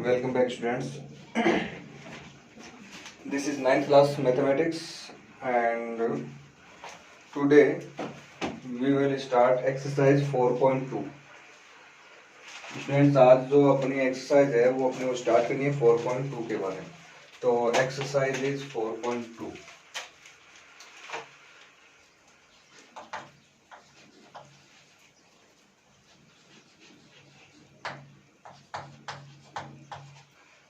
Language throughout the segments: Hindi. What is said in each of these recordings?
Welcome back, students. This is 9th class mathematics, and today we will start exercise 4.2. Students, आज जो अपनी एक्सरसाइज है वो अपने को स्टार्ट करनी है 4.2 के बारे में. तो एक्सरसाइज इज 4.2.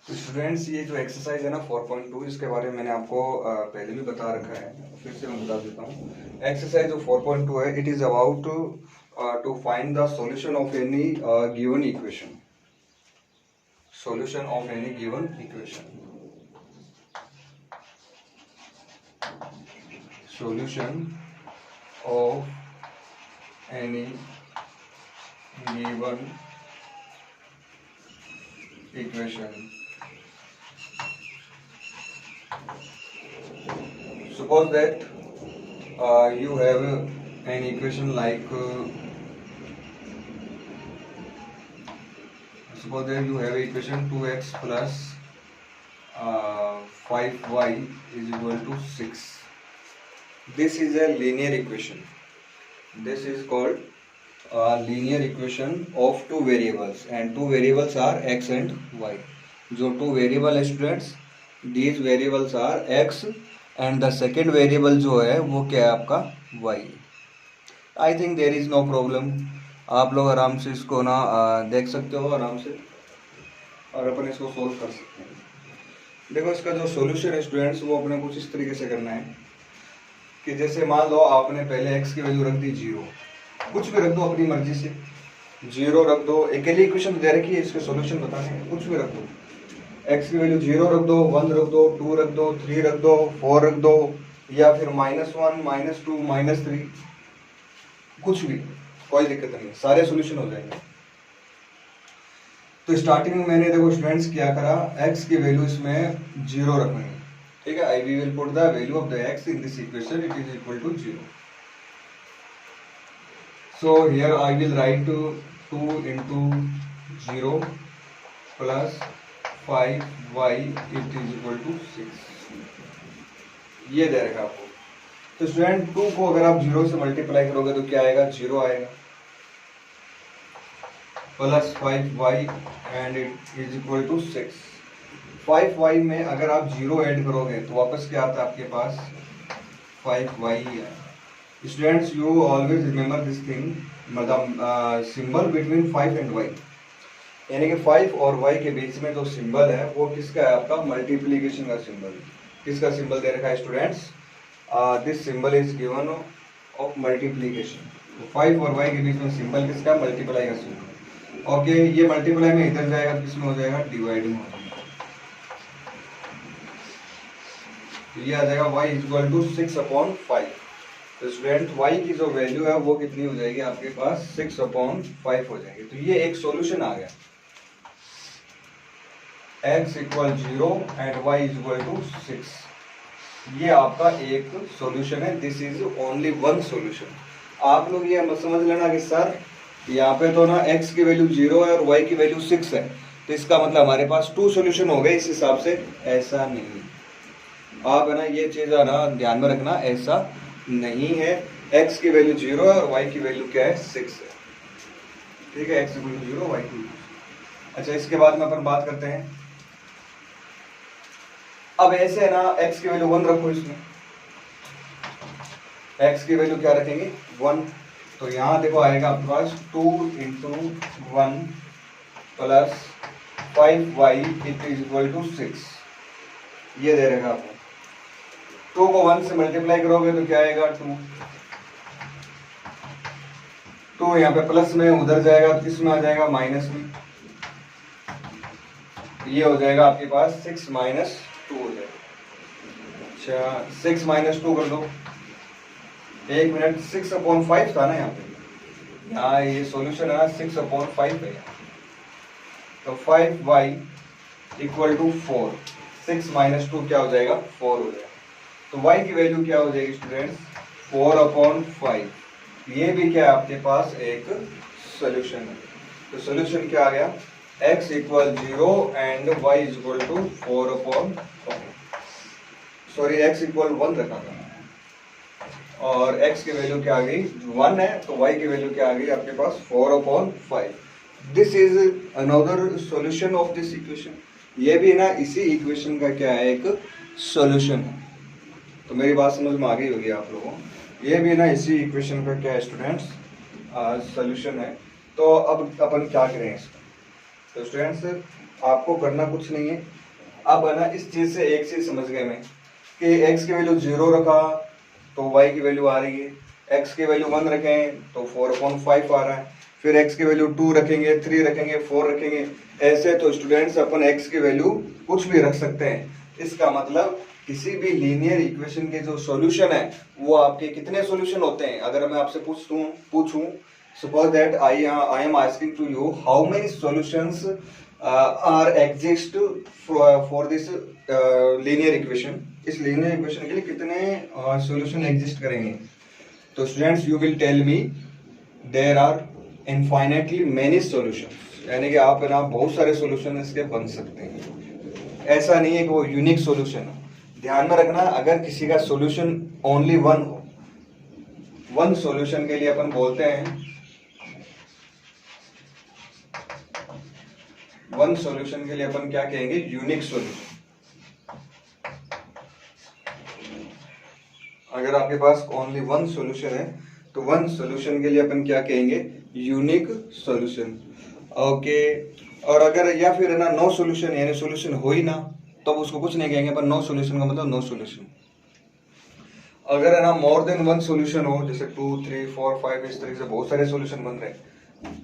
तो स्टूडेंट्स, ये जो एक्सरसाइज है ना 4.2, इसके बारे में मैंने आपको पहले भी बता रखा है, फिर से मैं बता देता हूँ. एक्सरसाइज जो 4.2 है, it is about to find the solution of any given equation. Solution of any given equation. Solution of any given equation. Suppose that you have an equation like suppose that you have equation 2x plus 5y is equal to 6. This is a linear equation. This is called linear equation of two variables, and two variables are x and y. जो two variable है students, these variables are x and the second variable जो है वो क्या है आपका y. I think there is no problem. आप लोग आराम से इसको ना देख सकते हो आराम से, और अपन इसको सोल्व कर सकते हैं. देखो, इसका जो सॉल्यूशन है स्टूडेंट्स, वो अपने कुछ इस तरीके से करना है कि जैसे मान लो आपने पहले x की वैल्यू रख दी 0, कुछ भी रख दो अपनी मर्जी से, 0 रख दो. अकेली इक्वेशन दे रखी है, इसके सॉल्यूशन बताने हैं, कुछ भी रख दो. x की वैल्यू 0 रख दो, 1 रख दो, 2 रख दो, 3 रख दो, 4 रख दो, या फिर -1, -2, -3, कुछ भी, कोई दिक्कत नहीं, सारे सॉल्यूशन हो जाएंगे. तो स्टार्टिंग में मैंने देखो स्टूडेंट्स क्या करा, x की वैल्यू इसमें 0 रखनी है. ठीक है, we will put the value of the x in this equation, it is equal to 0. So here I will write 2 into 0 plus 5y it is equal to 6. ये दे रखा आपको. तो स्टूडेंट 2 को अगर आप 0 से मल्टीप्लाई करोगे तो क्या आएगा, 0 आएगा, plus 5y and it is equal to 6. 5y में अगर आप 0 ऐड करोगे तो वापस क्या आता है आपके पास, 5y है. Students, you always remember this thing, मतलब सिंबल बिटवीन 5 एंड y, यानी कि 5 और y के बीच में जो सिंबल है वो किसका है, आपका मल्टीप्लिकेशन का सिंबल. किसका सिंबल दे रखा है students, this symbol is given of multiplication. तो 5 और y के बीच में सिंबल किसका, मल्टीप्लाई का सिंबल. ओके, ये मल्टीप्लाई में इधर जाएगा, किसमें हो जाएगा, डिवाइडिंग हो जाएगा. तो ये आ जाएगा y इज इक्वल टू 6/5. तो स्टूडेंट y की जो वैल्यू है वो कितनी हो जाएगी आपके पास, 6/5 हो जाएगी. तो ये एक सॉल्यूशन आ गया, x equal 0 and y is equal to 6. ये आपका एक सॉल्यूशन है. This is only one solution. आप लोग ये मत समझ लेना कि सर यहाँ पे तो ना x की वैल्यू 0 है और y की वैल्यू 6 है, तो इसका मतलब हमारे पास 2 सॉल्यूशन हो गए. इस हिसाब से ऐसा नहीं, आप है ना ये चीज है ना ध्यान में रखना, ऐसा नहीं है. x की वैल्यू 0 है और y की वैल्यू क्या है, 6 है. ठीक है, x equal to 0, y equal to. अच्छा, इसके बाद में अपन बात करते हैं. अब ऐसे है ना, x की वैल्यू 1 रखो इसमें, x की वैल्यू क्या रखेंगे, 1. तो यहाँ देखो आएगा आपके पास 2 into 1 plus 5y it is equal to 6. ये दे रहेगा आपको. 2 को 1 से मल्टीप्लाई करोगे तो क्या आएगा, 2. 2 यहाँ पे प्लस में उधर जाएगा तो किसमें आ जाएगा, माइनस में. ये हो जाएगा आपके पास 6 - 2 हो जाएगा. अच्छा, 6 - 2 कर दो. एक मिनट, 6/5 था ना यहाँ पे, यहाँ ये सॉल्यूशन है ना 6/5 है. तो 5y इक्वल टू 4. 6 - 2 क्या हो जाएगा, 4 हो जाएगा. तो y की वैल्यू क्या हो जाएगी स्टूडेंट्स, 4/5. ये भी क्या है आपके पास एक सोल्यूशन है. तो सोल्यूशन क्या आ गया, x equal 0 and y is equal to 4/5। Sorry, x equal 1 रखा था और x की वैल्यू क्या आ गई, 1 है, तो y की वैल्यू क्या आ गई आपके पास, 4/5। This is another solution of this equation. ये भी ना इसी इक्वेशन का क्या है, एक सॉल्यूशन है। तो मेरी बात समझ में आ गई होगी आप लोगों को। ये भी ना इसी इक्वेशन का क्या है स्टूडेंट्स, सॉल्यूशन है। तो अब अपन क्या करें इसका। तो स्टूडेंट्स आपको करना कुछ नहीं है। अब है ना इस चीज से एक चीज समझ गए मैं कि x की वैल्यू 0 रखा तो y की वैल्यू आ रही है, x की वैल्यू 1 रखें तो 4/5 आ रहा है, फिर x की वैल्यू 2 रखेंगे, 3 रखेंगे, 4 रखेंगे। ऐसे तो स्टूडेंट्स अपन x की वैल्यू कुछ भी रख सकते हैं। इसका मतलब किसी भी लीनियर इक्वेशन के जो सॉल्यूशन है वो आपके कितने सॉल्यूशन होते हैं। अगर मैं आपसे पूछूं suppose that I am asking to you how many solutions are exist for this linear equation। इस linear equation के लिए कितने solution exist करेंगे। तो students you will tell me there are infinitely many solutions, यानी कि आप ना बहुत सारे solution इसके बन सकते हैं। ऐसा नहीं है कि वो यूनिक सॉल्यूशन है। ध्यान में रखना, अगर किसी का सॉल्यूशन ओनली वन हो, वन सॉल्यूशन के लिए अपन बोलते हैं, वन सॉल्यूशन के लिए अपन क्या कहेंगे, यूनिक सॉल्यूशन। अगर आपके पास ओनली वन सॉल्यूशन है तो वन सॉल्यूशन के लिए अपन क्या कहेंगे, यूनिक सॉल्यूशन। ओके। और अगर या फिर है ना नो सॉल्यूशन, यानी सॉल्यूशन हो ही ना, तो उसको कुछ नहीं कहेंगे पर नो सॉल्यूशन का मतलब नो सॉल्यूशन। अगर है ना मोर देन वन सॉल्यूशन हो, जैसे 2 3 4 5 इस तरीके से बहुत सारे सॉल्यूशन बन रहे हैं,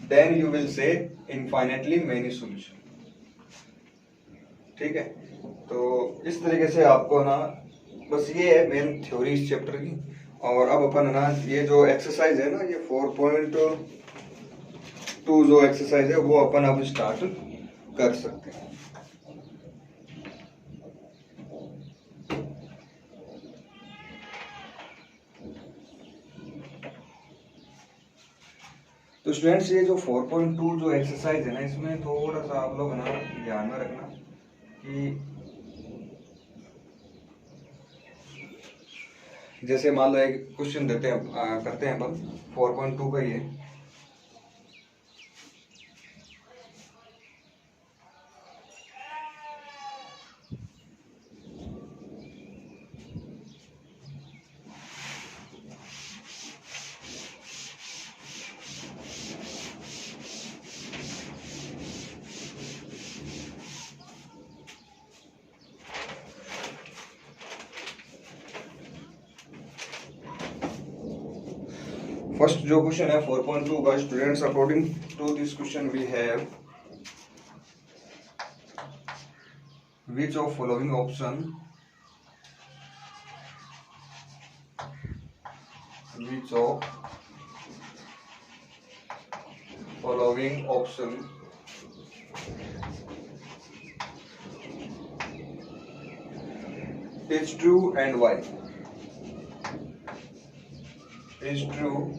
then you will say infinitely many solution. ठीक है। तो इस तरीके से आपको ना बस ये है मेन थ्योरी इस चैप्टर की। और अब अपन ना ये जो एक्सरसाइज है ना, ये 4.2 जो एक्सरसाइज है वो अपन अब स्टार्ट कर सकते हैं। तो स्टूडेंट्स ये जो 4.2 जो एक्सरसाइज है ना, इसमें थोड़ा सा आप लोग ना ध्यान में रखना कि जैसे मान लो एक क्वेश्चन देते हैं, करते हैं अपन 4.2 का ये। फर्स्ट जो क्वेश्चन है 4.2 का, students according to this question we have which of following option which of following option is true and why, is true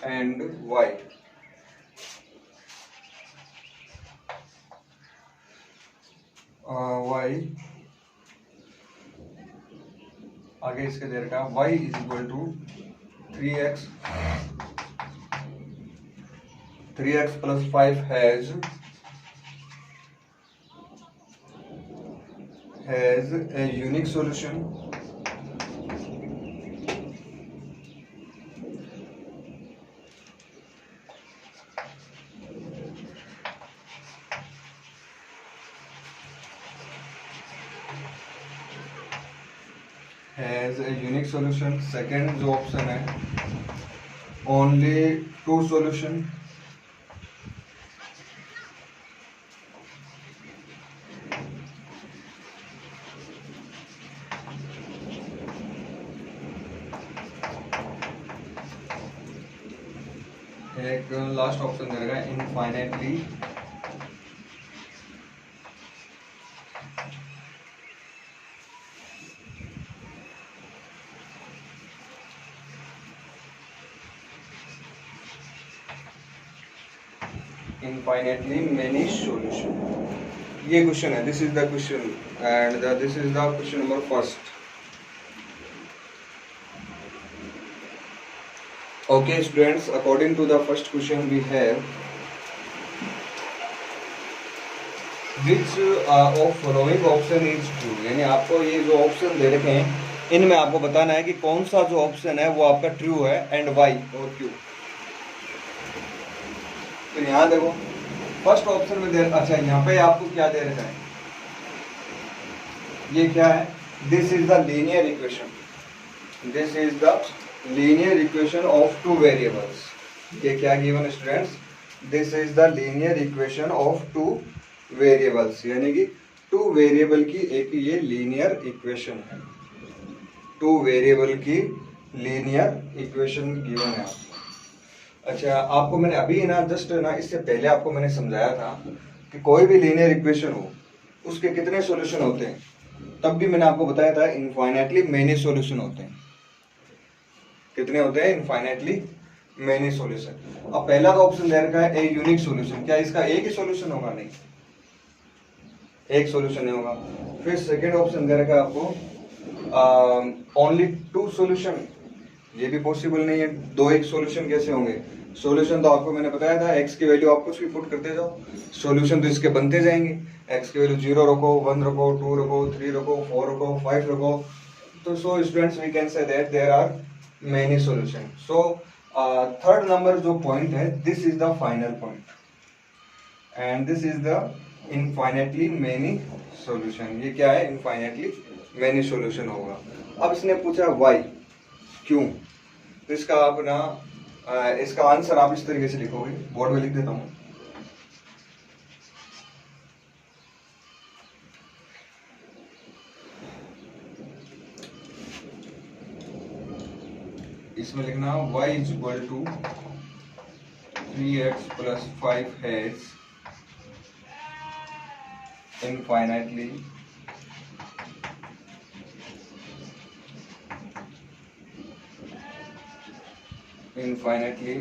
and why। y आगे इसके देर का y is equal to 3x plus 5 has a unique solution second जो ऑप्शन है ओनली टू सॉल्यूशन। एक लास्ट ऑप्शन रहेगा इनफाइनाइटली इनफाइनाइटली मेनी सॉल्यूशन। ये क्वेश्चन है, this is the question and this is the question number first. Okay students, according to the first question we have which of following option is true. यानी आपको ये जो ऑप्शन दे रखे हैं इनमें आपको बताना है कि कौन सा जो ऑप्शन है वो आपका ट्रू है एंड वाई और क्यों। तो यहाँ देखो फर्स्ट ऑप्शन में दे, अच्छा यहाँ पे आपको क्या दे रखा है, ये क्या है, this is the linear equation, this is the linear equation of two variables. ये क्या given students, this is the linear equation of two variables, यानी कि टू वेरिएबल की एक ये लीनियर इक्वेशन है, टू वेरिएबल की लीनियर इक्वेशन गिवन है आपको। अच्छा आपको मैंने अभी ना जस्ट ना इससे पहले आपको मैंने समझाया था कि कोई भी लीनियर इक्वेशन हो उसके कितने सॉल्यूशन होते हैं, तब भी मैंने आपको बताया था इनफाइनाइटली मेनी सॉल्यूशन होते हैं। कितने होते हैं, इनफाइनाइटली मेनी सॉल्यूशन। अब पहला का ऑप्शन दे रखा है ए यूनिक सॉल्यूशन, क्या इसका एक ही सॉल्यूशन होगा, नहीं एक सॉल्यूशन नहीं होगा। फिर सेकेंड ऑप्शन दे रखा है आपको ओनली टू सॉल्यूशन, ये भी पॉसिबल नहीं है, दो एक सॉल्यूशन कैसे होंगे। सॉल्यूशन तो आपको मैंने बताया था एक्स की वैल्यू आप कुछ भी पुट करते जाओ, सॉल्यूशन तो इसके बनते जाएंगे। एक्स की वैल्यू 0 रखो, 1 रखो, 2 रखो, 3 रखो, 4 रखो, 5 रखो, तो so students we can say that there are many solution. So third number जो पॉइंट है, this is the final point and this is the infinitely many solution. ये क्या है, इनफाइनाइटली मेनी सॉल्यूशन होगा। अब इसने पूछा वाई, क्यों, तो इसका आप ना इसका आंसर आप इस तरीके से लिखोगे, बोर्ड में लिख देता हूं। इसमें लिखना y is equal to 3x plus 5h infinitely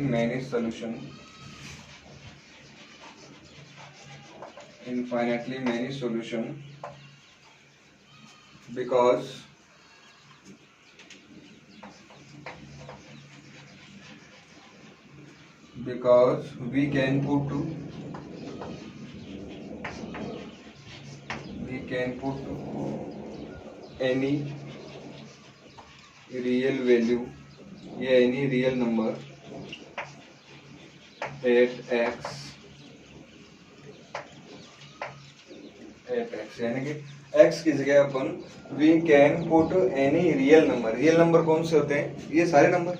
many solution, infinitely many solution because we can put any real value या any real number at x, यानी कि x की जगह अपन we can put any real number। Real number कौन से होते हैं, ये सारे नंबर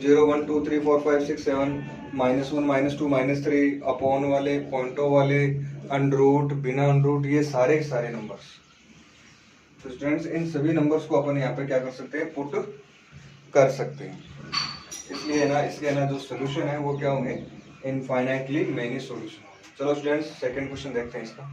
0 1 2 3 4 5 6 7 -1 -2 -3 अपॉन वाले, पॉइंटों वाले, अंडरूट, बिना अंडरूट, ये सारे सारे नंबर्स। तो स्टूडेंट्स इन सभी नंबर्स को अपन यहाँ पे क्या कर सकते हैं, पुट कर सकते हैं। इसलिए ना इसके ना जो सोल्यूशन है वो क्या होंगे, इनफाइनाइटली मेनी सॉल्यूशन होंगे। चलो स्टूडेंट्स सेकंड क्वेश्चन देखते हैं इसका।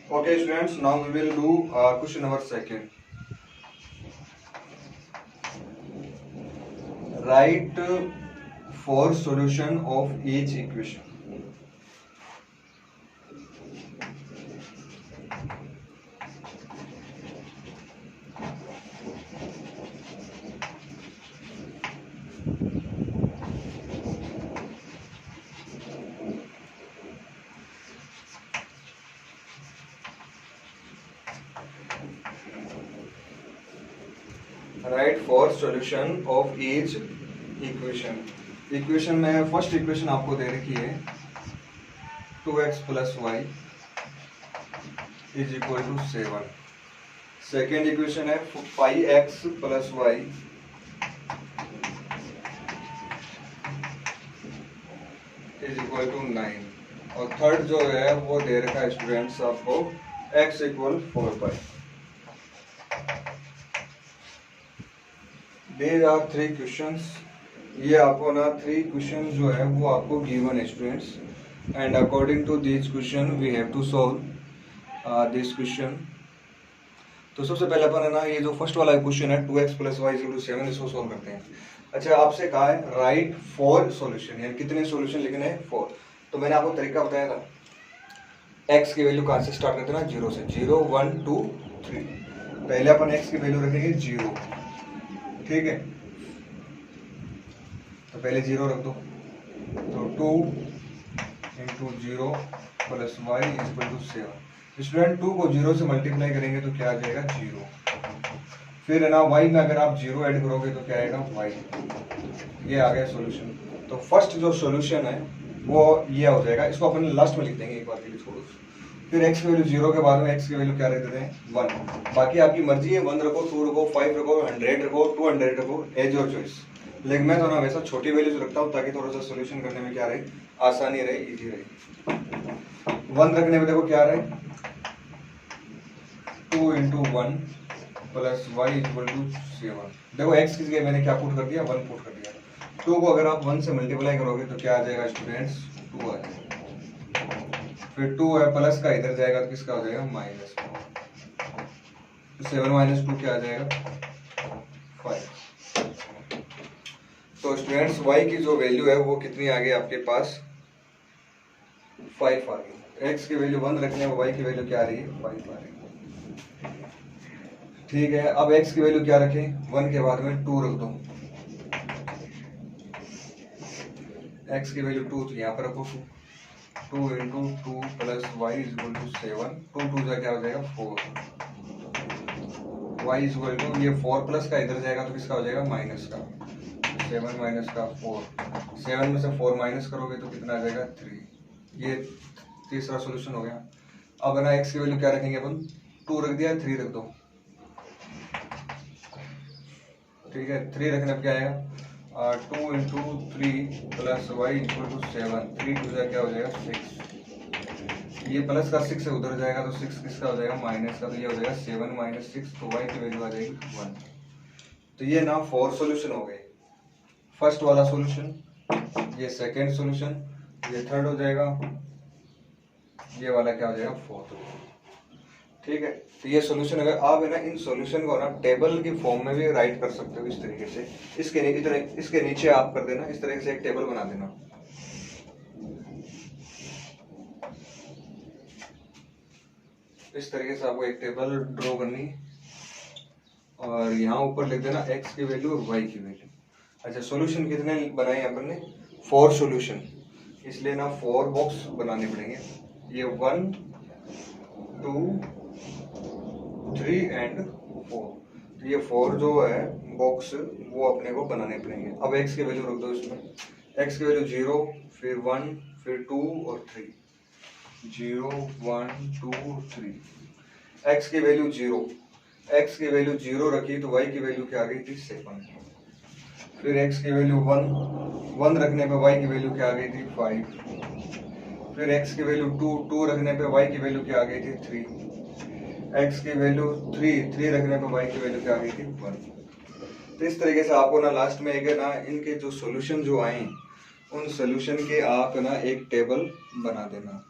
Okay students, now we will do question number second. Write 4 solution of each equation. Write 4 solution of each equation. Equation में फर्स्ट इक्वेशन आपको दे रखी है 2x plus y is equal to 7। Second equation है 5x plus y is equal to 9। और थर्ड जो है वो दे रखा है स्टूडेंट्स आपको x equal 4 pi. There are 3 questions. ये आपको ना 3 क्वेश्चन जो है वो आपको गिवन है students, and according to this question we have to solve this question. तो सबसे पहले अपन है ना ये जो फर्स्ट वाला क्वेश्चन है 2x + y = 7, इसको सॉल्व करते हैं। अच्छा, आपसे कहा है राइट 4 सॉल्यूशन, यानी कितने सॉल्यूशन लिखने हैं 4। तो मैंने आपको तरीका बताया था, x की वैल्यू कहाँ से स्टार्ट करते हैं ना, 0 से। 0 1 2 3। पहले अपन x की वैल्यू रखेंगे 0, ठीक है। तो पहले 0 रख दो, तो 2 × 0 + y = 7। स्टूडेंट 2 को 0 से मल्टीप्लाई करेंगे तो क्या आ जाएगा 0। फिर है ना y में अगर आप 0 ऐड करोगे तो क्या आएगा y। ये आ गया सॉल्यूशन। तो फर्स्ट जो सॉल्यूशन है वो ये हो जाएगा, इसको अपन लास्ट में लिख देंगे एक बार के लिए छोड़ो। फिर x की वैल्यू 0 के बाद में x की वैल्यू क्या रख देते हैं 1। बाकी आपकी मर्जी है, 1 रखो, 2 रखो, 5 रखो, 100 रखो, 200 रखो, एज योर चॉइस। लेकिन मैं तो ना वैसा छोटी वैल्यूज रखता हूँ ताकि थोड़ा सा सोल्यूशन करने में क्या रहे, आसानी रहे, इजी रहे। 1 रखने में देखो क्या रहे, 2 × 1 + y = 7। देखो x की जगह मैंने क्या पुट कर दिया, 1 पुट कर दिया। 2 को अगर आप 1 से मल्टीप्लाई करोगे तो क्या आ जाएगा स्टूडेंट्स, 2 आ जाएगा। फिर 2 है प्लस का इधर जाएगा तो किसका हो जाएगा माइनस। तो 7 - 2 क्या आ जाएगा 5। तो स्टूडेंट्स y की जो वैल्यू है वो कितनी आ गई आपके पास, 5 आ गई। x की वैल्यू 1 रखने में y की वैल्यू क्या आ रही है 5 आ रही है, ठीक है। अब x की वैल्यू क्या रखें, 1 के बाद में 2 रख दो। x की वैल्यू 2 तो यहाँ पर रखो 2 × 2 + y = 7। 2 2 जा क्या हो जाएगा 4। y = ये 4 प्लस का इधर जाएगा तो किसका हो जाएगा माइनस का। 7 - 4, 7 में से 4 माइनस करोगे तो कितना आ जाएगा 3। ये तीसरा सॉल्यूशन हो गया। अब ना x की वैल्यू क्या रखेंगे अपन, 2 रख दिया, 3 रख दो, ठीक है। 3 रखने पर क्या आएगा 2 × 3 + y = 7। 3 2 जा क्या हो जाएगा 6। ये प्लस का 6 से उधर जाएगा तो 6 किसका हो जाएगा माइनस का, तो ये हो जाएगा 7 - 6। तो y की वैल्यू आ जाएगी 1। तो ये ना 4 सॉल्यूशन हो गए। फर्स्ट वाला सॉल्यूशन, ये सेकंड सॉल्यूशन, ये थर्ड हो जाएगा, ये वाला क्या हो जाएगा फोर्थ, ठीक है। तो ये सॉल्यूशन, अगर आप है ना इन सॉल्यूशन को ना टेबल की फॉर्म में भी राइट कर सकते हो इस तरीके से। इसके नीचे आप कर देना, इस तरीके से एक टेबल बना देना। इस तरीके से आपको एक टेबल ड्रॉ करनी और यहाँ ऊपर लिख देना x की वैल्यू और y की वैल्यू। अच्छा, सॉल्यूशन कितने बनाए अपन ने, 4 सॉल्यूशन, इसलिए ना 4 बॉक्स बनाने पड़ेंगे। ये 1 2 3 एंड 4। तो ये 4 जो है बॉक्स वो अपने को बनाने पड़ेंगे। अब x की वैल्यू रख दो इसमें, x की वैल्यू 0, फिर 1, फिर 2 और 3। 0 1 2 3। x की वैल्यू 0, x की वैल्यू 0 रखी तो y की वैल्यू क्या आ गई थी 7। फिर x की वैल्यू 1 रखने पे y की वैल्यू क्या आ गई थी 5। फिर x की वैल्यू 2 रखने पे y की वैल्यू क्या आ गई थी 3। x की वैल्यू 3 रखने पे y की वैल्यू क्या आ गई थी 1। तो इस तरीके से आपको ना लास्ट में एक है ना इनके जो सॉल्यूशन जो आए उन सॉल्यूशन के आप ना एक टेबल बना देना।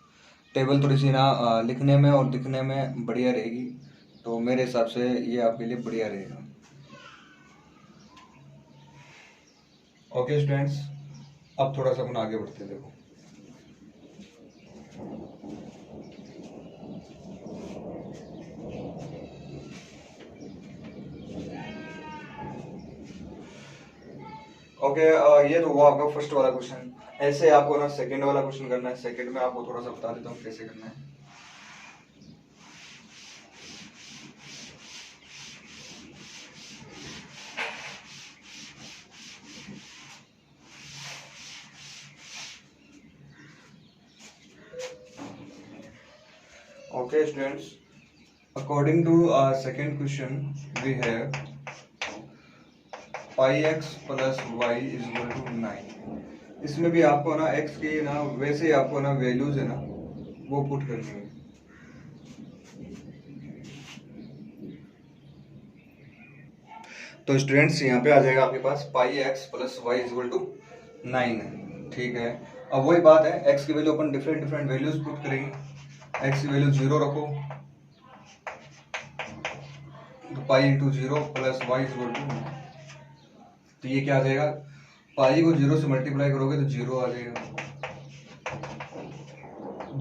टेबल थोड़ी सी ना लिखने में और दिखने में बढ़िया रहेगी, तो मेरे हिसाब से ये आपके लिए बढ़िया रहेगा। ओके स्टूडेंट्स, अब थोड़ा सा अपन आगे बढ़ते हैं। देखो ओके, ये तो हुआ आपका फर्स्ट वाला क्वेश्चन। ऐसे आपको ना सेकंड वाला क्वेश्चन करना है। सेकंड में आपको थोड़ा सा बता देता हूँ कैसे करना है। Okay students, according to our second question we have pi x plus y is equal to 9। इसमें भी आपको ना x की ना वैसे ही आपको ना वैल्यूज है ना वो पुट करनी है। तो स्टूडेंट्स यहाँ पे आ जाएगा आपके पास pi x plus y equal to 9 है, ठीक है। अब वही बात है, एक्स की वैल्यू अपन डिफरेंट डिफरेंट वैल्यूज पुट करेंगे। एक्स की वैल्यू 0 रखो तो pi into 0 plus y equal to, तो ये क्या आ जाएगा, पाई को 0 से मल्टीप्लाई करोगे तो 0 आ जाएगा।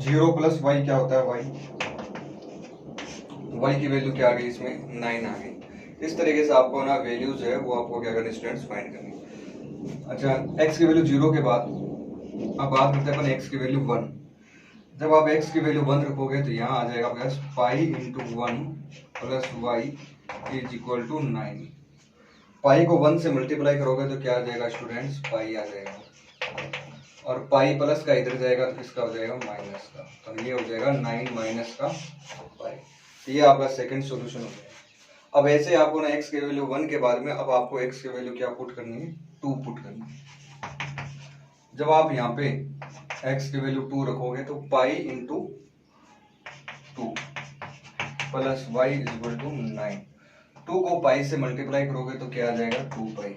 0 प्लस वाई क्या होता है, वाई की वैल्यू क्या आ गई इसमें, 9 आ गई। इस तरीके से आपको ना वैल्यूज है वो आपको क्या करनी स्टूडेंट्स फाइंड करनी। अच्छा, x की वैल्यू 0 के बाद अब बात करते हैं अपन x की वैल्यू 1। जब आप x की वैल्यू 1 रखोगे तो यहाँ आ जाएगा आपके पास pi into 1 plus y is equal to 9। Pi को 1 से मल्टीप्लाई करोगे तो क्या आ जाएगा स्टूडेंट्स, पाई आ जाएगा, और पाई प्लस का इधर जाएगा तो किसका हो जाएगा, माइनस का। तो ये हो जाएगा 9 माइनस का पाई। तो ये आपका सेकंड सॉल्यूशन हो जाएगा। अब ऐसे आपको ना x की वैल्यू 1 के बाद में अब आपको x की वैल्यू क्या पुट करनी है, 2 पुट करनी है। जब आप यहाँ पे x की वैल्यू 2 रखोगे तो pi into 2 plus y is equal to 9। 2 को पाई से मल्टीप्लाई करोगे तो क्या आ जाएगा, 2 पाई।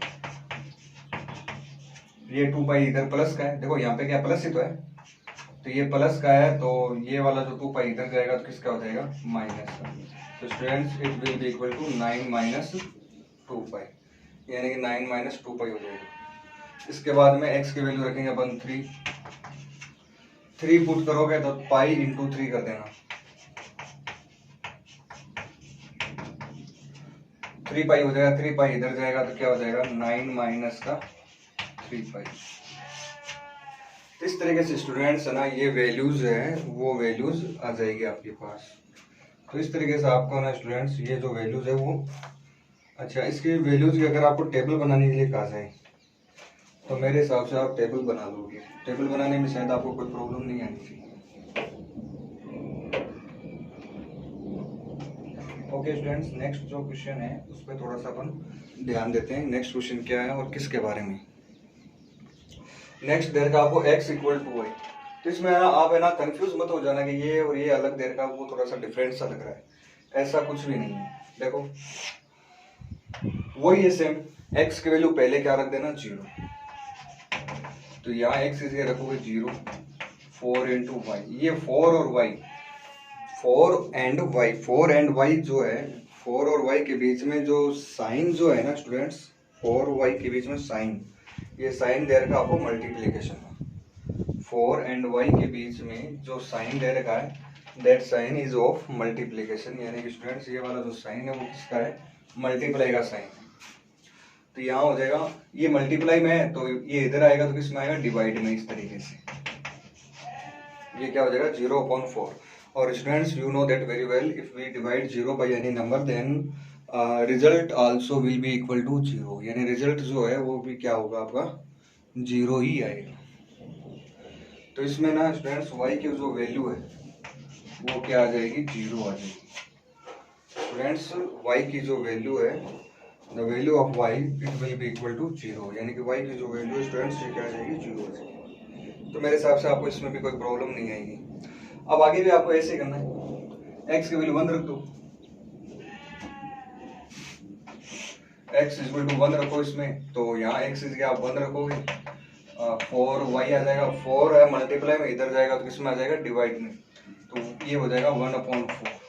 ये 2 पाई इधर प्लस का है, देखो यहाँ पे क्या प्लस ही तो है, तो ये प्लस का है, तो ये वाला जो 2 पाई इधर जाएगा तो किसका हो जाएगा, माइनस का। तो students it will be equal to 9 minus 2 pi, यानी कि 9 माइनस 2 पाई हो जाएगा। इसके बाद में x की वैल्यू रखेंगे अपन 3 पुट करोगे तो पाई इंटू 3 कर देना, 3 पाई हो जाएगा। 3 पाई इधर जाएगा तो क्या हो जाएगा, 9 माइनस का 3 पाई। इस तरीके से स्टूडेंट्स है ना ये वैल्यूज है वो वैल्यूज आ जाएगी आपके पास। तो इस तरीके से आपको ना स्टूडेंट्स ये जो वैल्यूज है वो, अच्छा इसकी वैल्यूज की अगर आपको टेबल बनाने के लिए कहा जाए तो मेरे हिसाब से आप टेबल बना लोगे। टेबल बनाने में शायद आपको कोई प्रॉब्लम नहीं आनी चाहिए। ओके स्टूडेंट्स, नेक्स्ट जो क्वेश्चन है उस पर थोड़ा सा अपन ध्यान देते हैं। नेक्स्ट क्वेश्चन क्या है और किसके बारे में। नेक्स्ट देर का आपको x इक्वल टू वाई, तो इसमें ना आप है ना कंफ्यूज मत हो जाना कि ये और ये अलग देर का वो थोड़ा सा डिफरेंट सा लग रहा है, ऐसा कुछ भी नहीं है। देखो वही है सेम, x की वैल्यू पहले क्या रख देना, 0। तो यहाँ x इसे रखोगे 0, 4 इंटू वाई, ये 4 और y, 4 एंड y जो है 4 और y के बीच में जो साइन जो है ना स्टूडेंट्स, 4 और y के बीच में साइन, ये साइन दे रखा आपको मल्टीप्लीकेशन। 4 एंड y के बीच में जो साइन दे रखा है that sign is of multiplication, यानी कि स्टूडेंट्स ये वाला जो साइन है वो किसका है, मल्टीप्लाई का साइन है। तो यहाँ हो जाएगा ये मल्टीप्लाई में है तो ये इधर आएगा तो किसमें आएगा, डिवाइड में। इस तरीके से ये क्या हो जाएगा, 0/4। और students you know that very well, if we divide 0 by any number then result also will be equal to 0, यानी रिजल्ट जो है वो भी क्या होगा आपका, 0 ही आएगा। तो इसमें ना स्टूडेंट्स y की जो वैल्यू है वो क्या आ जाएगी, 0 आ जाएगी। स्टूडेंट्स y की जो वैल्यू है, the value of y it will be equal to 0, यानी कि y की जो वैल्यू है स्टूडेंट्स ये क्या आ जाएगी, 0 आ जाएगी। तो मेरे हिसाब से आपको इसमें भी कोई प्रॉब्लम नहीं आएगी। अब आगे भी आपको ऐसे करना है, x की वैल्यू 1 रख दो, x इक्वल टू 1 रखो इसमें, तो यहाँ x इज आप 1 रखोगे, 4y आ जाएगा, 4 है मल्टीप्लाई में इधर जाएगा तो किसमें आ जाएगा, डिवाइड में, तो ये हो जाएगा 1/4।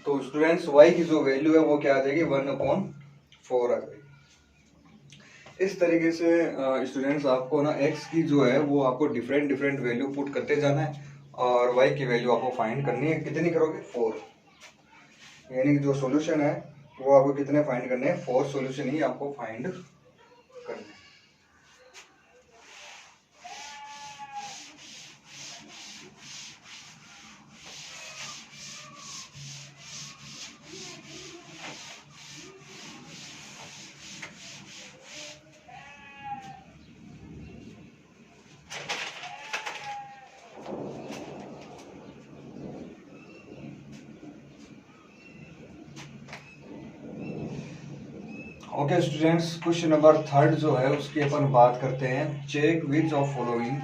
तो स्टूडेंट्स y की जो वैल्यू है वो क्या आ जाएगी, 1/4 आ जाएगी। इस तरीके से स्टूडेंट्स आपको ना x की जो है वो आपको डिफरेंट डिफरेंट वैल्यू पुट करते जाना है, और y की वैल्यू आपको फाइंड करनी है। कितनी करोगे, 4, यानी कि जो सॉल्यूशन है वो आपको कितने फाइंड करने हैं, 4 सॉल्यूशन ही आपको फाइंड करने हैं। ओके स्टूडेंट्स, क्वेश्चन नंबर 3 जो है उसकी अपन बात करते हैं। Check which of following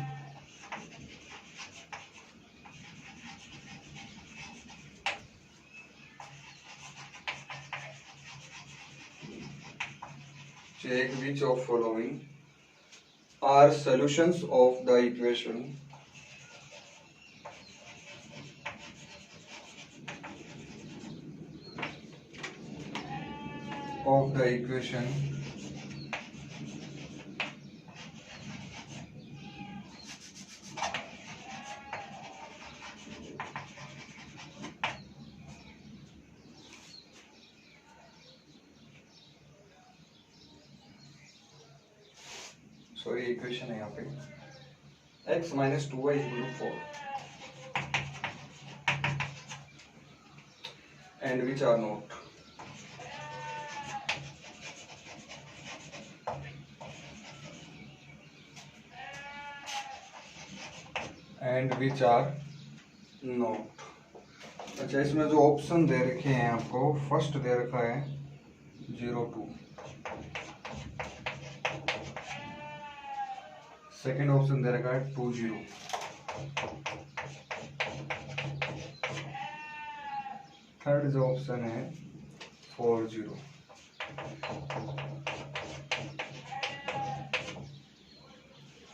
check which of following are solutions of the equation equation है यहाँ पे x minus 2y is equal to 4 and which are not. अच्छा, इसमें जो ऑप्शन दे रखे हैं आपको, फर्स्ट दे रखा है 0 2, सेकेंड ऑप्शन दे रखा है 2 0, थर्ड जो ऑप्शन है 4 0,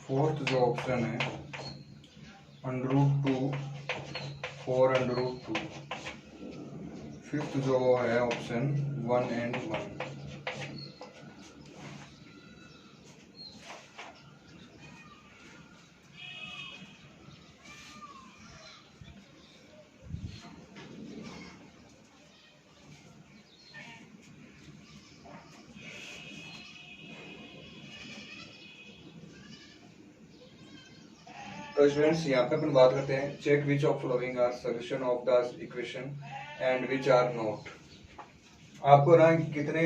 फोर्थ जो ऑप्शन है √2 4 √2, फिफ्थ जो है ऑप्शन 1 and 1. तो स्टूडेंट्स, यहाँ पे अपन बात करते हैं check which of following are solution of the equation and which are not. आपको ना कितने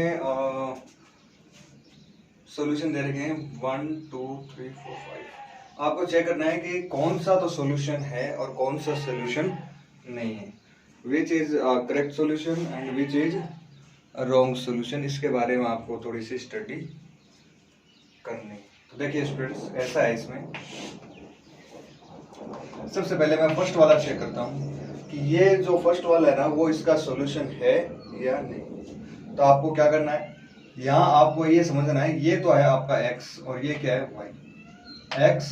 सॉल्यूशन दे रखे हैं, 1 2 3 4 5. आपको चेक करना है कि कौन सा तो सॉल्यूशन है और कौन सा सॉल्यूशन नहीं है, which is correct solution and which is wrong solution. इसके बारे में आपको थोड़ी सी स्टडी करनी है. तो देखिए स्टूडेंट्स, ऐसा है इसमें, सबसे पहले मैं फर्स्ट वाला चेक करता हूं कि ये जो फर्स्ट वाला है ना वो इसका सॉल्यूशन है या नहीं. तो आपको क्या करना है, यहाँ आपको ये समझना है, ये तो है आपका x और ये क्या है y. x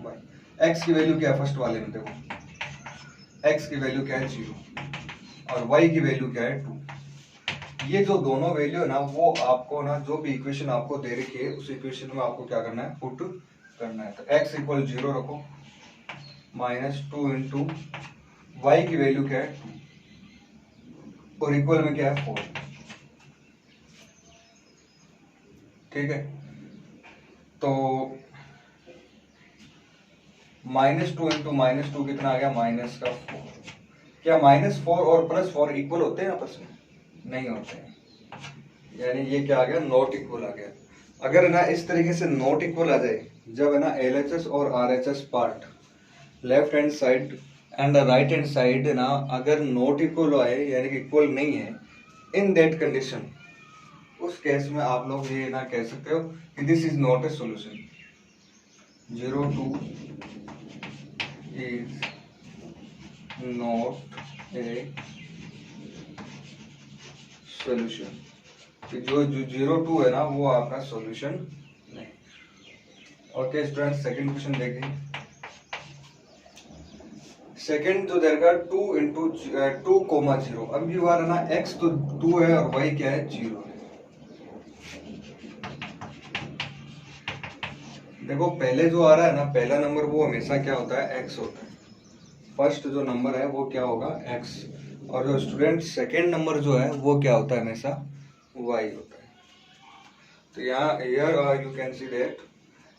y, x की वैल्यू क्या है फर्स्ट वाले में, देखो x की वैल्यू क्या है 0 और y की वैल्यू क्या है 2. ये जो दोनों वैल्यू है ना वो आपको ना जो भी इक्वेशन आपको दे रखी है उस इक्वेशन में आपको क्या करना है, पुट करना है. तो x इक्वल 0 रखो, -2 इंटू वाई की वैल्यू क्या है 2 और इक्वल में क्या है 4. ठीक है, तो -2 इंटू -2 कितना आ गया, -4. क्या -4 और +4 इक्वल होते हैं आपस में? नहीं होते हैं, यानी ये क्या आ गया, नॉट इक्वल आ गया. अगर ना इस तरीके से नॉट इक्वल आ जाए, जब है ना LHS और RHS part left hand side and right hand side ना अगर नॉट इक्वल आए यानी कि इक्वल नहीं है, इन दैट कंडीशन, उस केस में आप लोग ये ना कह सकते हो कि this is not a solution. 0 2 is not a solution. जो 0 2 है ना वो आपका सॉल्यूशन नहीं. ओके स्टूडेंट, सेकंड क्वेश्चन देखिए. सेकेंड जो देगा 2 इंटू 2 कोमा 0. अब ये बार है ना x तो 2 है और y क्या है 0 है. देखो पहले जो आ रहा है ना पहला नंबर वो हमेशा क्या होता है, x होता है. फर्स्ट जो नंबर है वो क्या होगा, x. और जो स्टूडेंट सेकेंड नंबर जो है वो क्या होता है, हमेशा y होता है. तो यहाँ here you can see that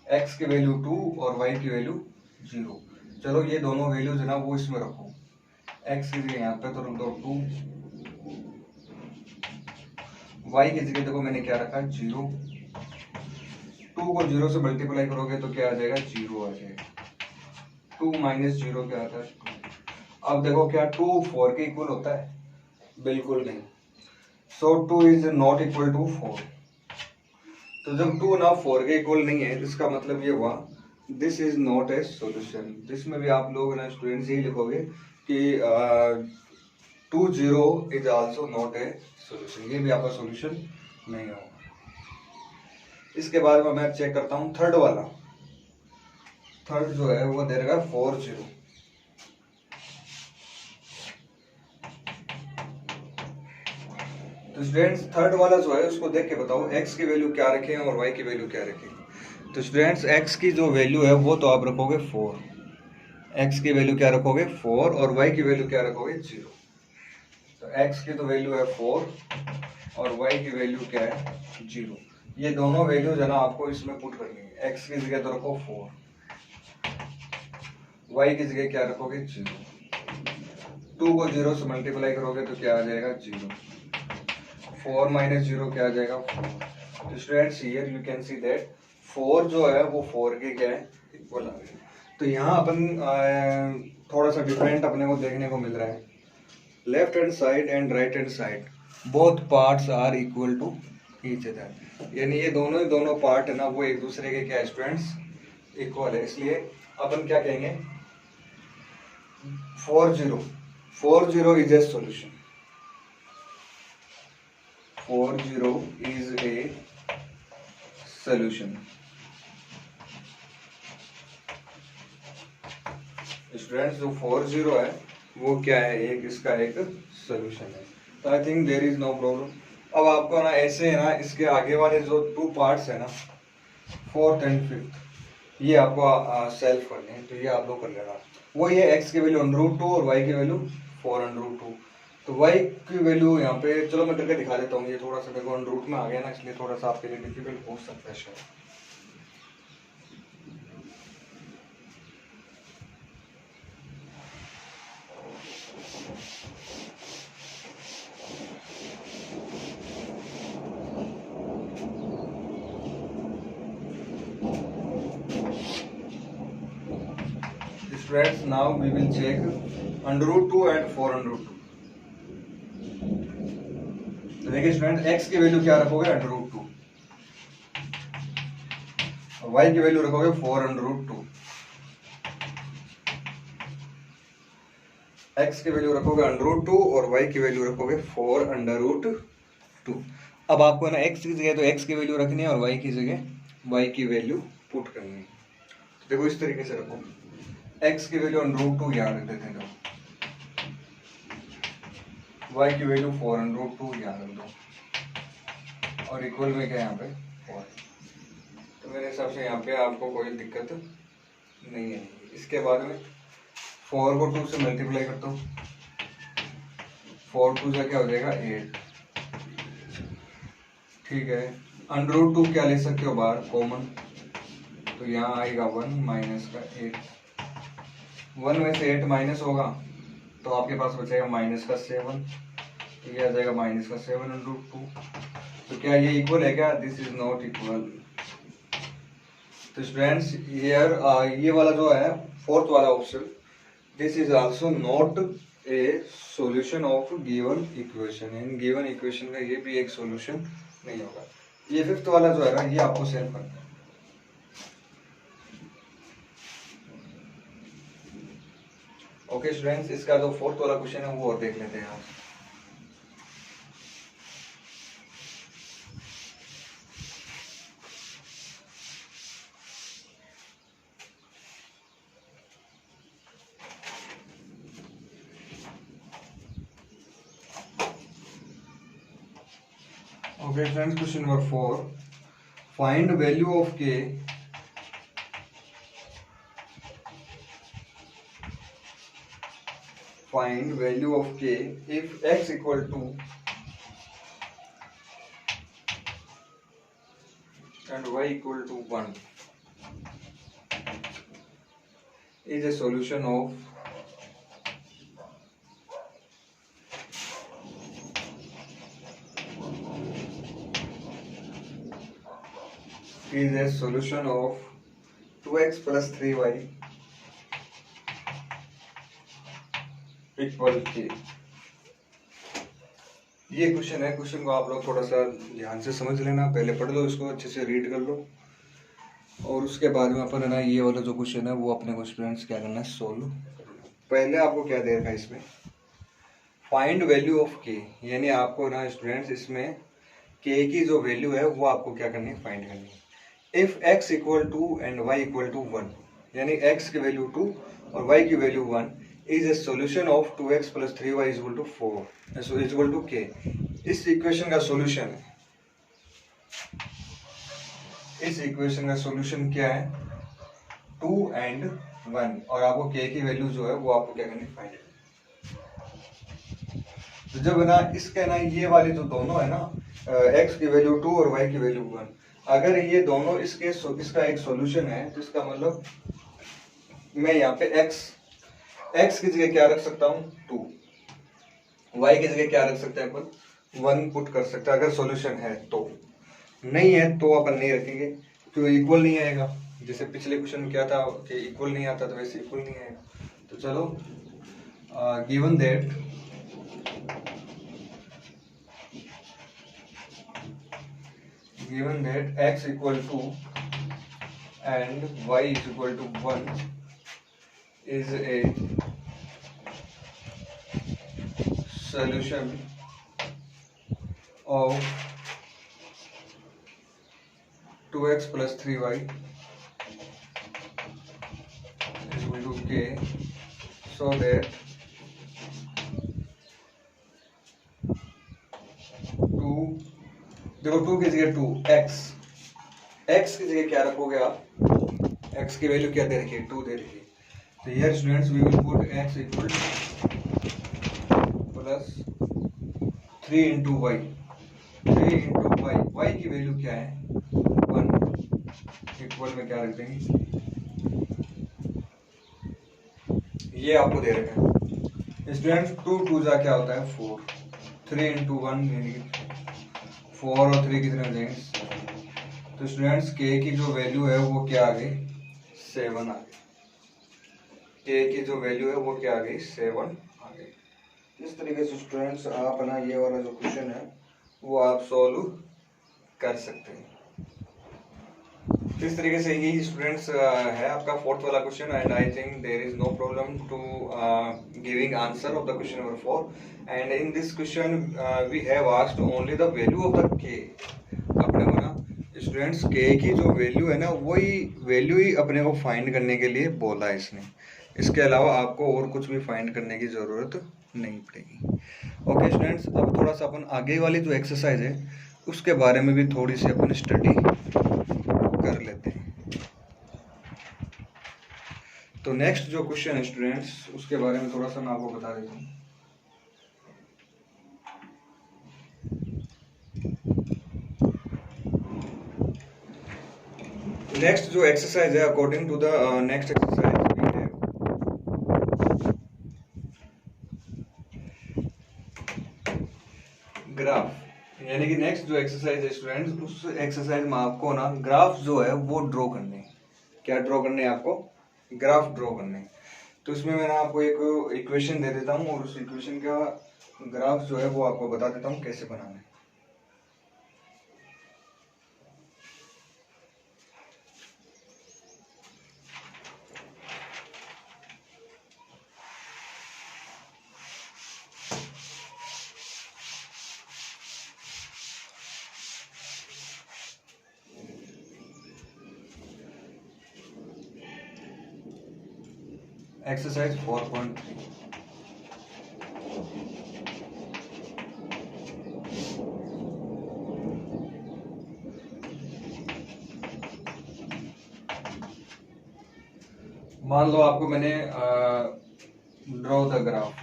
x की वैल्यू 2 और y की वैल्यू 0. चलो ये दोनों वैल्यूज है ना वो इसमें रखो, x की जगह यहाँ पे तो रख दो 2, y की जगह देखो मैंने क्या रखा 0. 2 को 0 से मल्टीप्लाई करोगे तो क्या आ जाएगा, 0 आ जाएगा. 2 - 0 क्या आता है 2. अब देखो क्या 2 4 के इक्वल होता है, बिल्कुल नहीं. सो 2 इज नॉट इक्वल टू 4. तो जब 2 ना 4 के इक्वल नहीं है, इसका मतलब ये हुआ this is not a solution. This में भी आप लोग ना स्टूडेंट्स यही लिखोगे कि 2 0 is also not a solution. ये भी आपका सॉल्यूशन नहीं होगा. इसके बाद में मैं चेक करता हूँ थर्ड वाला। थर्ड जो है वो दे रहेगा 40। तो स्टूडेंट्स थर्ड वाला जो है उसको देख के बताओ x की वैल्यू क्या रखें और y की वैल्यू क्या रखें। तो स्टूडेंट्स x की जो वैल्यू है वो तो आप रखोगे 4, x की वैल्यू क्या रखोगे 4, और y की वैल्यू क्या रखोगे 0। तो x की तो वैल्यू है 4 और y की वैल्यू क्या है 0। ये दोनों वैल्यू जो ना आपको इसमें पुट करनी है। x की जगह तो रखो 4, y की जगह क्या रखोगे 0। 2 को 0 से मल्टीप्लाई करोगे तो क्या आ जाएगा 0। 4 माइनस 0 क्या आ जाएगा 4। तो students here you can see that 4 जो है वो 4 के क्या है इक्वल आ गया। तो यहाँ अपन थोड़ा सा डिफरेंट अपने को देखने को मिल रहा है। Left hand side and right hand side both parts are equal to each other, यानी ये दोनों पार्ट है ना वो एक दूसरे के क्या स्टूडेंट्स इक्वल है। इसलिए अपन क्या कहेंगे 40 is a solution. 40 is a solution। Students जो 40 है वो क्या है एक इसका एक सोल्यूशन है। तो I think there is no problem. अब आपको ना ऐसे है ना इसके आगे वाले जो 2 पार्ट्स है ना 4th एंड 5th ये आपको सेल्फ करने हैं। तो ये आप लोग कर लेना। वो ये x की वैल्यू √2 और y की वैल्यू 4√2। तो y की वैल्यू यहाँ पे चलो मैं करके दिखा देता हूँ। ये थोड़ा सा मेरे को √2 में आ गया ना इसलिए थोड़ा सा आपके लिए डिफिकल्ट हो सकता है शायद। Friends, now we will check √2 and 4√2। तो देखिए स्टूडेंट x की वैल्यू क्या रखोगे √2 और y की वैल्यू रखोगे 4√2। x की वैल्यू रखोगे √2 और y की वैल्यू रखोगे 4√2। अब आपको ना x की जगह तो x की वैल्यू रखनी है और y की जगह y की वैल्यू पुट करनी है। तो देखो इस तरीके से रखो, x की वैल्यू √2 यहाँ रख देते हैं, y की वैल्यू 4√2 यहाँ रख दो और इक्वल में क्या यहाँ पे 4। तो मेरे हिसाब से यहाँ पे आपको कोई दिक्कत नहीं है। इसके बाद में 4 को 2 से मल्टीप्लाई कर दो, 4 2 से क्या हो जाएगा 8। ठीक है, √2 क्या ले सकते हो बाहर कॉमन, तो यहाँ आएगा 1 माइनस का 8। 1 में से 8 माइनस होगा तो आपके पास बचेगा माइनस का 7। तो ये आ जाएगा माइनस का 7√2। तो क्या ये इक्वल है क्या? This is not equal. तो स्टूडेंट्स हियर ये वाला जो है 4th वाला option, this is also not a solution of given equation. In given equation का ये भी एक सॉल्यूशन नहीं होगा। ये 5th वाला जो है ना ये आपको सेल्फ करना है। ओके स्टूडेंट्स, इसका जो 4th वाला क्वेश्चन है वो और देख लेते हैं आप। Okay friends, question number 4. Find value of k if x equal to and y equal to 1 is a solution of is a solution of 2x plus 3y equal के। ये क्वेश्चन है। क्वेश्चन को आप लोग थोड़ा सा ध्यान से समझ लेना, पहले पढ़ लो इसको, अच्छे से रीड कर लो और उसके बाद में अपन है ना ये वाला जो क्वेश्चन है वो अपने को स्टूडेंट्स क्या करना है सोल्व। पहले आपको क्या दे रखा है इसमें, फाइंड वैल्यू ऑफ के, यानी आपको ना स्टूडेंट्स इसमें के की जो वैल्यू है वो आपको क्या करनी है फाइंड करनी है। If x equal to and y equal to 1, यानी x की वैल्यू 2 और y की value 1 is a solution of 2x plus 3y is equal to 4 is equal to k। इस इक्वेशन का सोल्यूशन है, इस इक्वेशन का सोल्यूशन क्या है, 2 एंड 1, और आपको k की वैल्यू जो है वो आपको क्या करनी, फाइंड। तो जब ना इसके ना ये वाले जो दोनों है ना, x की वैल्यू 2 और y की वैल्यू 1, अगर ये दोनों इसका एक सॉल्यूशन है, तो इसका मतलब मैं यहाँ पे x की जगह क्या रख सकता हूँ, 2, y की जगह क्या रख सकते हैं अपन, 1 पुट कर सकते हैं, अगर सॉल्यूशन है तो। नहीं है तो अपन नहीं रखेंगे, क्योंकि इक्वल नहीं आएगा। जैसे पिछले क्वेश्चन में क्या था कि इक्वल नहीं आता, तो वैसे इक्वल नहीं आएगा। तो चलो, given that x equal to and y is equal to 1 is a solution of 2x plus 3y is equal to k, so that 2, देखो 2 की जगह 2, x की जगह क्या रखोगे आप, x की वैल्यू क्या दे रखी है, 2 दे रखी है। तो here students we will put x equal plus 3 into y, 3 into y, y की वैल्यू क्या है, 1, इक्वल में क्या रख देंगे, ये आपको दे रखा है स्टूडेंट्स। 2 2 जा क्या होता है 4, 3 इंटू 1 यानी 4 और 3 कितने हो जाएंगे, तो स्टूडेंट्स k की जो वैल्यू है वो क्या आ गई, 7 आ गई। k की जो वैल्यू है वो क्या आ गई, 7 आ गई। इस तरीके से स्टूडेंट्स आप ना ये वाला जो क्वेश्चन है वो आप सॉल्व कर सकते हैं। इस तरीके से ये स्टूडेंट्स है आपका फोर्थ वाला question, and I think there is no problem to giving answer of the question number 4। And in this question we have asked only the value of the k। अपने को ना स्टूडेंट्स k की जो वैल्यू है ना, वही वैल्यू ही अपने को फाइंड करने के लिए बोला है इसने। इसके अलावा आपको और कुछ भी फाइंड करने की ज़रूरत नहीं पड़ेगी। ओके स्टूडेंट्स, अब थोड़ा सा अपन आगे वाली जो एक्सरसाइज है उसके बारे में भी थोड़ी सी अपन स्टडी कर लेते हैं। तो नेक्स्ट जो क्वेश्चन है स्टूडेंट्स, उसके बारे में थोड़ा सा मैं आपको बता देता हूँ। नेक्स्ट जो एक्सरसाइज है, according to the next exercise we have graph, यानी कि नेक्स्ट जो एक्सरसाइज है स्टूडेंट्स, उस एक्सरसाइज में आपको ना ग्राफ जो है वो ड्रॉ करने हैं। क्या ड्रॉ करने हैं आपको, ग्राफ ड्रॉ करने हैं। तो इसमें मैं आपको एक इक्वेशन दे देता हूँ, और उस इक्वेशन का ग्राफ जो है वो आपको बता देता हूँ कैसे बनाना है। एक्सरसाइज 4.3। मान लो आपको मैंने ड्रॉ द ग्राफ,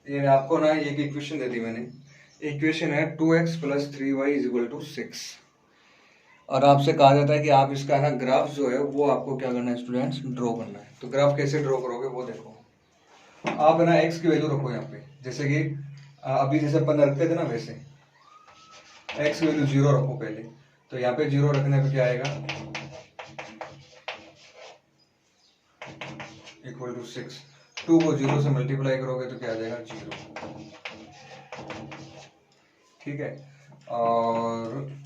ये आपको ना एक इक्वेशन दे दी मैंने। इक्वेशन है 2x plus 3y is equal to 6, और आपसे कहा जाता है कि आप इसका ना ग्राफ जो है वो आपको क्या करना है स्टूडेंट्स, ड्रॉ करना है। तो ग्राफ कैसे ड्रॉ करोगे वो देखो। आप ना x की वैल्यू रखो यहाँ पे, जैसे कि अभी जैसे अपन रखते थे ना, वैसे x की वैल्यू 0 रखो पहले। तो यहाँ पे 0 रखने पे क्या आएगा, इक्वल टू 6। 2 को 0 से मल्टीप्लाई करोगे तो क्या आ जाएगा, 0। ठीक है, और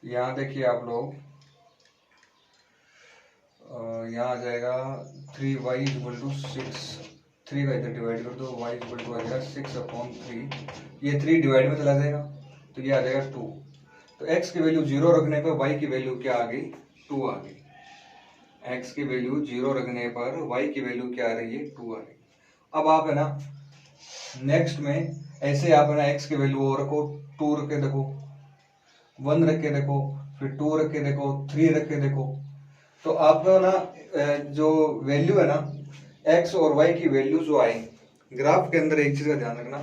यहाँ देखिए आप लोग, यहाँ आ जाएगा 3y इक्वल टू 6 3 का इधर डिवाइड कर दो, y इक्वल टू आ जाएगा 6/3, ये 3 डिवाइड में चला जाएगा तो ये आ जाएगा 2। तो x की वैल्यू 0 रखने पर y की वैल्यू क्या आ गई, 2 आ गई। x की वैल्यू 0 रखने पर y की वैल्यू क्या आ रही है, 2 आ रही। अब आप है ना नेक्स्ट में ऐसे आप है ना x की वैल्यू और रखो, 2 रख के देखो, 1 रख के देखो, फिर 2 रख के देखो, 3 रख के देखो, तो आपको ना जो वैल्यू है ना x और y की वैल्यू जो आई ग्राफ के अंदर, एक चीज का ध्यान रखना,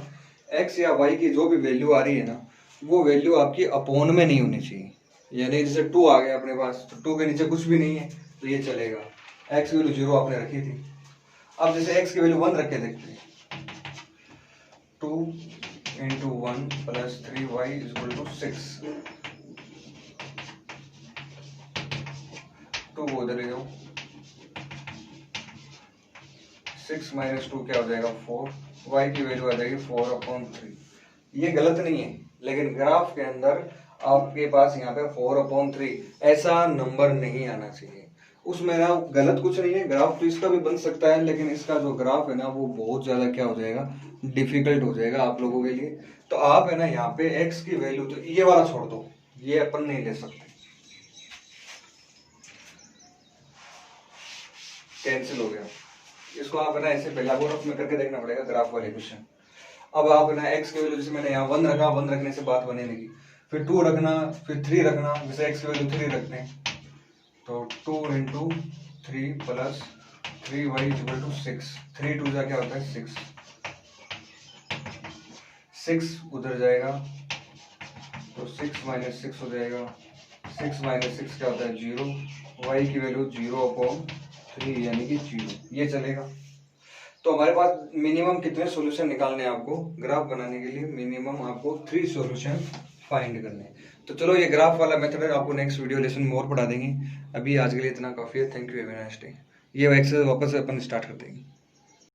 x या y की जो भी वैल्यू आ रही है ना, वो वैल्यू आपकी अपोन में नहीं होनी चाहिए। यानी जैसे 2 आ गया अपने पास, तो 2 के नीचे कुछ भी नहीं है तो ये चलेगा, x की वैल्यू 0 आपने रखी थी। अब जैसे x की वैल्यू 1 रख के देखते हैं, 2 × 1 + 3y = 6, 2 को उधर ले जाओ, 6 - 2 क्या हो जाएगा, 4, y की वैल्यू आ जाएगी 4/3। ये गलत नहीं है, लेकिन ग्राफ के अंदर आपके पास यहाँ पे 4/3 ऐसा नंबर नहीं आना चाहिए। उसमें ना गलत कुछ नहीं है, ग्राफ तो इसका भी बन सकता है, लेकिन इसका जो ग्राफ है ना वो बहुत ज्यादा क्या हो जाएगा, डिफिकल्ट हो जाएगा आप लोगों के लिए। तो आप है ना यहाँ पे x की वैल्यू, तो ये वाला छोड़ दो, ये अपन नहीं ले सकते, कैंसिल हो गया। इसको आप है ना ऐसे पेलागोरस में करके देखना पड़ेगा ग्राफ वाले क्वेश्चन। अब आप है ना x की वैल्यू, जैसे मैंने यहाँ 1 रखा, 1 रखने से बात बने लगी, फिर 2 रखना, फिर 3 रखना, जैसे x की वैल्यू 3 रखते हैं तो 2 × 3 + 3y = 6, 3 × 2 क्या होता है 6, 6 उधर जाएगा तो 6 - 6 हो जाएगा, 6 - 6 क्या होता है 0, y की वैल्यू 0/3 यानी कि 0, ये चलेगा। तो हमारे पास मिनिमम कितने सॉल्यूशन निकालने हैं आपको ग्राफ बनाने के लिए, मिनिमम आपको 3 सॉल्यूशन फाइंड करने हैं। तो चलो ये ग्राफ वाला मेथड है, आपको नेक्स्ट वीडियो लेसन में और पढ़ा देंगे। अभी आज के लिए इतना काफ़ी है, thank you, have a nice day. ये एक्सरसाइज वापस अपन स्टार्ट कर देंगे।